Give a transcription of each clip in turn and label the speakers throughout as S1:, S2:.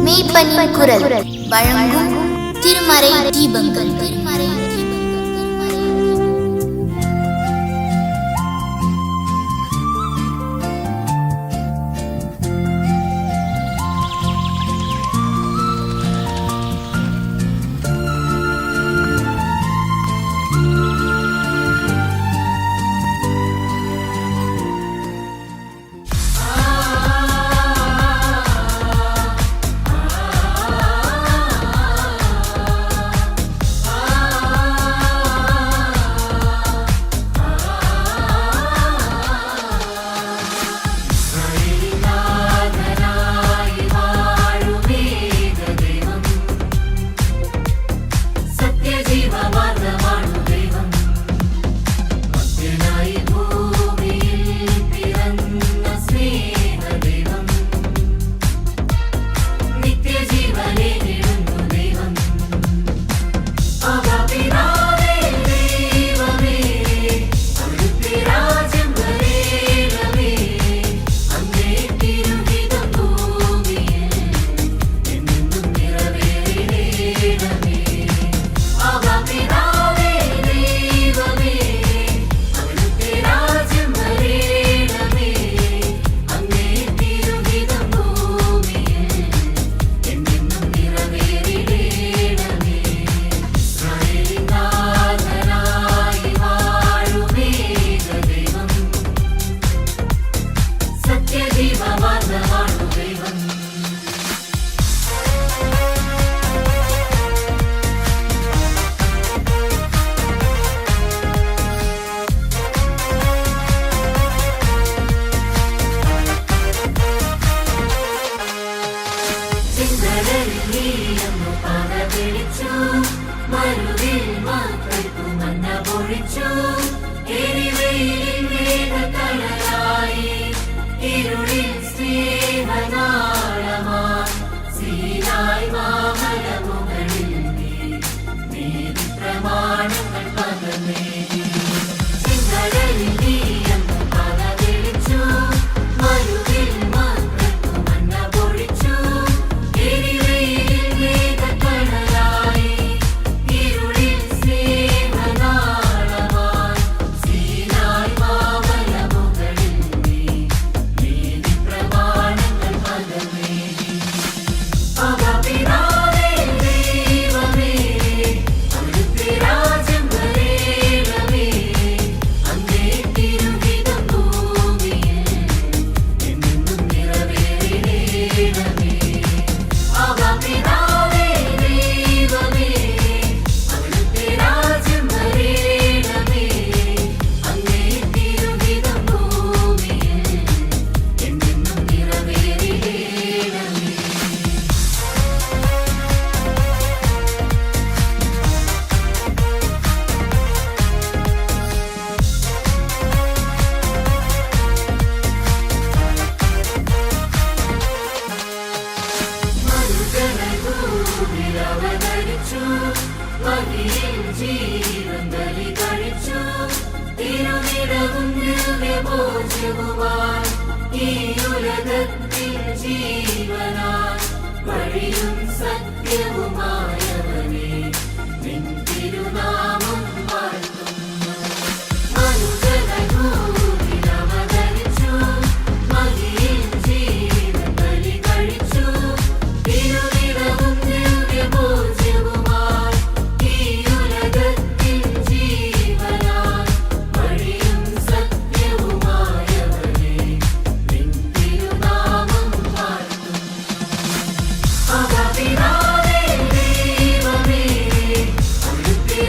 S1: மெய்ப்பனின் குரல் வழங்கும் திருமறை தீபங்கள்.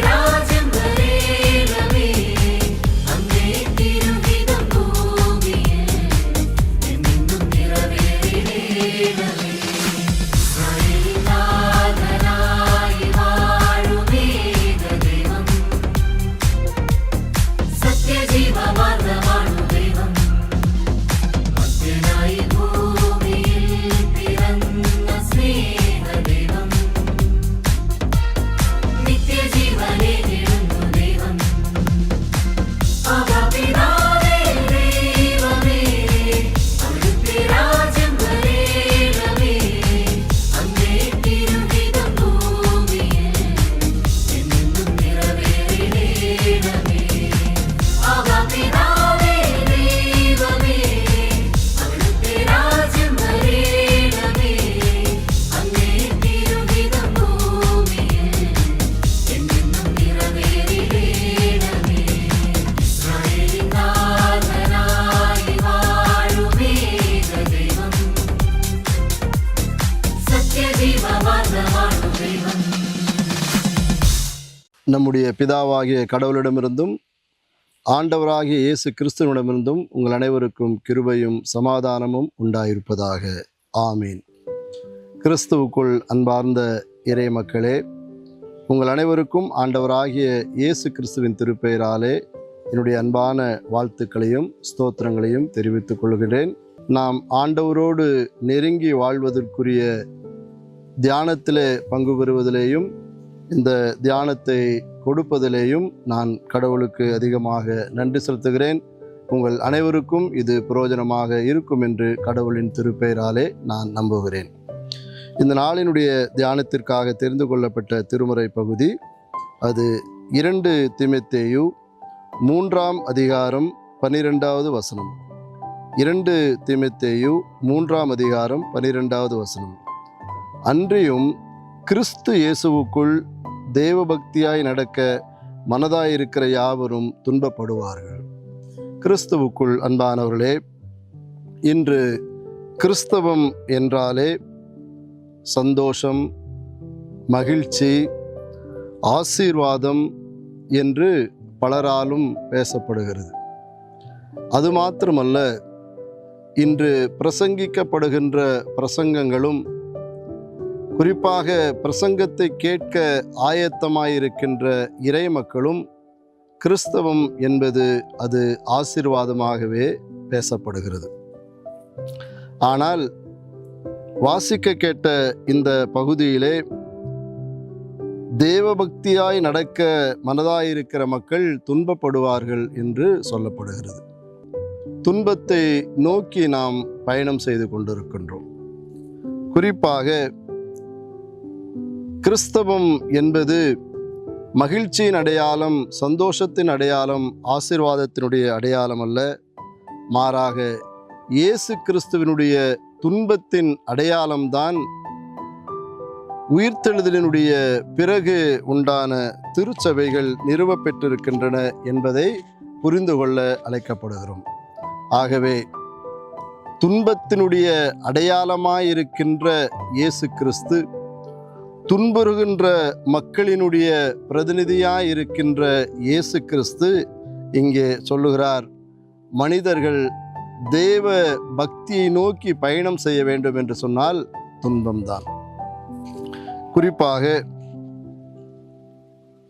S2: Raja நம்முடைய பிதாவாகிய கடவுளிடமிருந்தும் ஆண்டவராகிய இயேசு கிறிஸ்துவிடமிருந்தும் உங்கள் அனைவருக்கும் கிருபையும் சமாதானமும் உண்டாயிருப்பதாக. ஆமீன். கிறிஸ்துவுக்குள் அன்பார்ந்த இறை மக்களே, உங்கள் அனைவருக்கும் ஆண்டவராகிய இயேசு கிறிஸ்துவின் திருப்பெயராலே என்னுடைய அன்பான வாழ்த்துக்களையும் ஸ்தோத்திரங்களையும் தெரிவித்துக் கொள்கிறேன். நாம் ஆண்டவரோடு நெருங்கி வாழ்வதற்குரிய தியானத்திலே பங்கு பெறுவதிலேயும் இந்த தியானத்தை கொடுப்பதிலேயும் நான் கடவுளுக்கு அதிகமாக நன்றி செலுத்துகிறேன். உங்கள் அனைவருக்கும் இது பிரயோஜனமாக இருக்கும் என்று கடவுளின் திருப்பெயராலே நான் நம்புகிறேன். இந்த நாளினுடைய தியானத்திற்காக தெரிந்து கொள்ளப்பட்ட திருமறை பகுதி அது 2 தீமோத்தேயு 3ஆம் அதிகாரம் 12வது வசனம். 2 தீமோத்தேயு 3ஆம் அதிகாரம் 12வது வசனம். அன்றியும் கிறிஸ்து இயேசுவுக்குள் தேவபக்தியாய் நடக்க மனதாயிருக்கிற யாவரும் துன்பப்படுவார்கள். கிறிஸ்துவுக்குள் அன்பானவர்களே, இன்று கிறிஸ்தவம் என்றாலே சந்தோஷம், மகிழ்ச்சி, ஆசீர்வாதம் என்று பலராலும் பேசப்படுகிறது. அது மாத்திரமல்ல, இன்று பிரசங்கிக்கப்படுகின்ற பிரசங்கங்களும், குறிப்பாக பிரசங்கத்தை கேட்க ஆயத்தமாயிருக்கின்ற இறை மக்களும் கிறிஸ்தவம் என்பது அது ஆசீர்வாதமாகவே பேசப்படுகிறது. ஆனால் வாசிக்க கேட்ட இந்த பகுதியிலே தேவபக்தியாய் நடக்க மனதாயிருக்கிற மக்கள் துன்பப்படுவார்கள் என்று சொல்லப்படுகிறது. துன்பத்தை நோக்கி நாம் பயணம் செய்து கொண்டிருக்கின்றோம். குறிப்பாக கிறிஸ்தவம் என்பது மகிழ்ச்சியின் அடையாளம், சந்தோஷத்தின் அடையாளம், ஆசீர்வாதத்தினுடைய அடையாளம் அல்ல. மாறாக இயேசு கிறிஸ்துவினுடைய துன்பத்தின் அடையாளம்தான் உயிர்த்தெழுதலினுடைய பிறகு உண்டான திருச்சபைகள் நிறுவப்பெற்றிருக்கின்றன என்பதை புரிந்து கொள்ள அழைக்கப்படுகிறோம். ஆகவே துன்பத்தினுடைய அடையாளமாயிருக்கின்ற இயேசு கிறிஸ்து துன்புறுகின்ற மக்களினுடைய பிரதிநிதியாயிருக்கின்ற இயேசு கிறிஸ்து இங்கே சொல்லுகிறார், மனிதர்கள் தேவ பக்தியை நோக்கி பயணம் செய்ய வேண்டும் என்று சொன்னால் துன்பம்தான். குறிப்பாக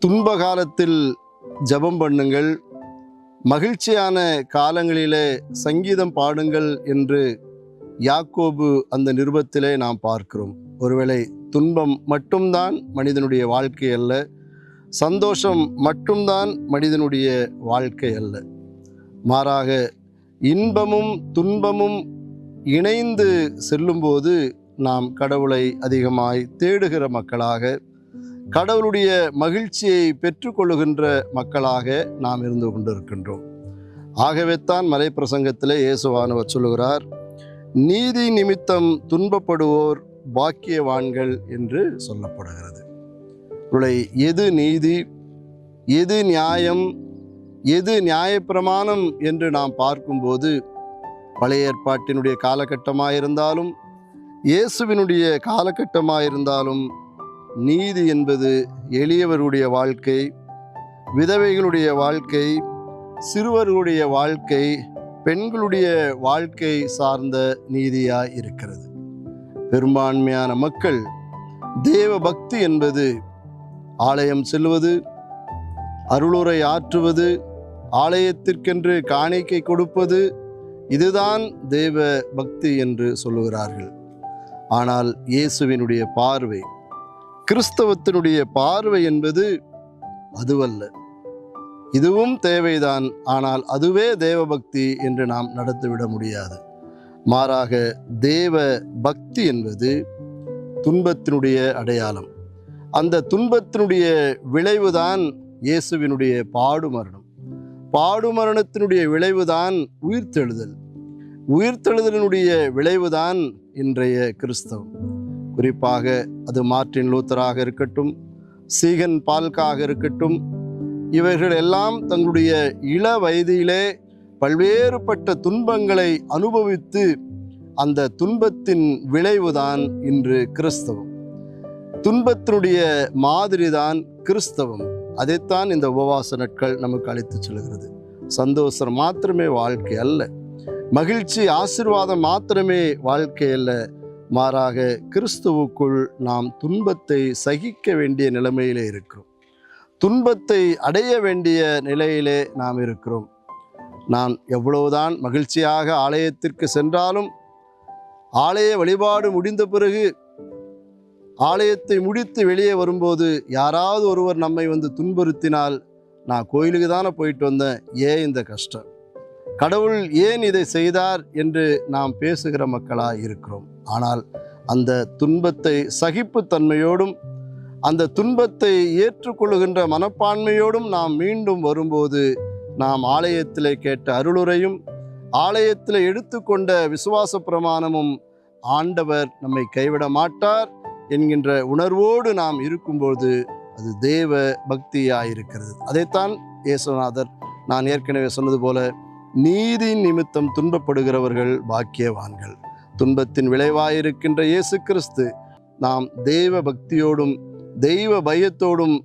S2: துன்ப காலத்தில் ஜெபம் பண்ணுங்கள், மகிழ்ச்சியான காலங்களிலே சங்கீதம் பாடுங்கள் என்று யாக்கோபு அந்த நிருபத்திலே நாம் பார்க்கிறோம். ஒருவேளை துன்பம் மட்டும்தான் மனிதனுடைய வாழ்க்கை அல்ல, சந்தோஷம் மட்டும்தான் மனிதனுடைய வாழ்க்கை அல்ல. மாறாக இன்பமும் துன்பமும் இணைந்து செல்லும்போது நாம் கடவுளை அதிகமாய் தேடுகிற மக்களாக, கடவுளுடைய மகிழ்ச்சியை பெற்றுக்கொள்ளுகின்ற மக்களாக நாம் இருந்து கொண்டிருக்கின்றோம். ஆகவே தான் மலை பிரசங்கத்திலே இயேசுவானவர் சொல்லுகிறார், நீதி நிமித்தம் துன்பப்படுவோர் பாக்கியவான்கள் என்று சொல்லப்படுகிறது. எது நீதி, எது நியாயம், எது நியாயப்பிரமாணம் என்று நாம் பார்க்கும்போது பழைய ஏற்பாட்டினுடைய காலகட்டமாயிருந்தாலும் இயேசுவினுடைய காலகட்டமாயிருந்தாலும் நீதி என்பது எளியவருடைய வாழ்க்கை, விதவைகளுடைய வாழ்க்கை, சிறுவர்களுடைய வாழ்க்கை, பெண்களுடைய வாழ்க்கை சார்ந்த நீதியாய் இருக்கிறது. பெரும்பான்மையான மக்கள் தேவ பக்தி என்பது ஆலயம் செல்வது, அருளுரை ஆற்றுவது, ஆலயத்திற்கென்று காணிக்கை கொடுப்பது, இதுதான் தேவ பக்தி என்று சொல்லுகிறார்கள். ஆனால் இயேசுவினுடைய பார்வை, கிறிஸ்தவத்தினுடைய பார்வை என்பது அதுவல்ல. இதுவும் தேவைதான், ஆனால் அதுவே தேவபக்தி என்று நாம் நடத்திவிட முடியாது. மாறாக தேவ பக்தி என்பது துன்பத்தினுடைய அடையாளம். அந்த துன்பத்தினுடைய விளைவுதான் இயேசுவினுடைய பாடுமரணம். பாடுமரணத்தினுடைய விளைவுதான் உயிர்த்தெழுதல். உயிர்த்தெழுதலினுடைய விளைவுதான் இன்றைய கிறிஸ்தவம். குறிப்பாக அது மார்ட்டின் லூத்தராக இருக்கட்டும், சீகன் பால்காக இருக்கட்டும், இவர்கள் எல்லாம் தங்களுடைய இள வயதிலே பல்வேறுபட்ட துன்பங்களை அனுபவித்து அந்த துன்பத்தின் விளைவுதான் இன்று கிறிஸ்தவம். துன்பத்தினுடைய மாதிரிதான் கிறிஸ்தவம். அதைத்தான் இந்த உபவாச நாட்கள் நமக்கு அழைத்து செல்கிறது. சந்தோஷம் மாத்திரமே வாழ்க்கை அல்ல, மகிழ்ச்சி ஆசீர்வாதம் மாத்திரமே வாழ்க்கை அல்ல, மாறாக கிறிஸ்துவுக்குள் நாம் துன்பத்தை சகிக்க வேண்டிய நிலைமையிலே இருக்கிறோம். துன்பத்தை அடைய வேண்டிய நிலையிலே நாம் இருக்கிறோம். நான் எவ்வளவுதான் மகிழ்ச்சியாக ஆலயத்திற்கு சென்றாலும், ஆலய வழிபாடு முடிந்த பிறகு ஆலயத்தை முடித்து வெளியே வரும்போது யாராவது ஒருவர் நம்மை வந்து துன்புறுத்தினால், நான் கோயிலுக்கு தானே போயிட்டு வந்தேன், ஏன் இந்த கஷ்டம், கடவுள் ஏன் இதை செய்தார் என்று நாம் பேசுகிற மக்களாக இருக்கிறோம். ஆனால் அந்த துன்பத்தை சகிப்புத்தன்மையோடும் அந்த துன்பத்தை ஏற்றுக்கொள்ளுகின்ற மனப்பான்மையோடும் நாம் மீண்டும் வரும்போது, நாம் ஆலயத்தில் கேட்ட அருளுரையும் ஆலயத்தில் எடுத்துக்கொண்ட விசுவாச பிரமாணமும் ஆண்டவர் நம்மை கைவிட மாட்டார் என்கின்ற உணர்வோடு நாம் இருக்கும்போது அது தேவ பக்தியாயிருக்கிறது. அதைத்தான் இயேசுநாதர் நான் ஏற்கனவே சொன்னது போல, நீதி நிமித்தம் துன்பப்படுகிறவர்கள் பாக்கியவான்கள். துன்பத்தின் விளைவாயிருக்கின்ற இயேசு கிறிஸ்து நாம் தேவ பக்தியோடும் தெய்வ பயத்தோடும்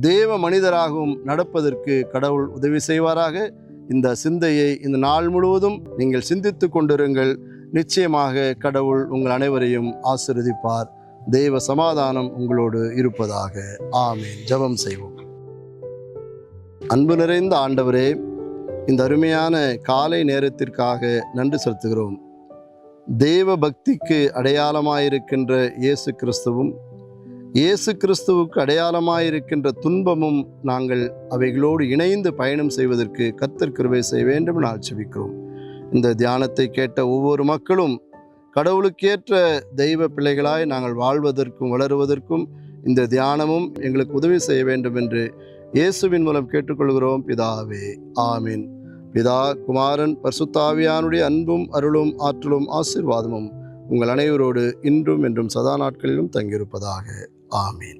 S2: தேவ மனிதராகவும் நடப்பதற்கு கடவுள் உதவி செய்வாராக. இந்த சிந்தையை இந்த நாள் முழுவதும் நீங்கள் சிந்தித்து கொண்டிருங்கள். நிச்சயமாக கடவுள் உங்கள் அனைவரையும் ஆசீர்வதிப்பார். தெய்வ சமாதானம் உங்களோடு இருப்பதாக. ஆமென். ஜெபம் செய்வோம். அன்பு நிறைந்த ஆண்டவரே, இந்த அருமையான காலை நேரத்திற்காக நன்றி செலுத்துகிறோம். தேவ பக்திக்கு அடையாளமாயிருக்கின்ற இயேசு கிறிஸ்துவும் இயேசு கிறிஸ்துவுக்கு அடையாளமாயிருக்கின்ற துன்பமும் நாங்கள் அவைகளோடு இணைந்து பயணம் செய்வதற்கு கர்த்தர் கிருபை செய்ய வேண்டும் என்று ஜெபிக்கிறோம். இந்த தியானத்தை கேட்ட ஒவ்வொரு மக்களும் கடவுளுக்கேற்ற தெய்வ பிள்ளைகளாய் நாங்கள் வாழ்வதற்கும் வளருவதற்கும் இந்த தியானமும் எங்களுக்கு உதவி செய்ய வேண்டும் என்று இயேசுவின் மூலம் கேட்டுக்கொள்கிறோம் பிதாவே. ஆமீன். பிதா, குமாரன், பரிசுத்த ஆவியானுடைய அன்பும் அருளும் ஆற்றலும் ஆசீர்வாதமும் உங்கள் அனைவரோடு இன்றும் என்றும் சதா நாட்களிலும் தங்கியிருப்பதாக. ஆமீன்.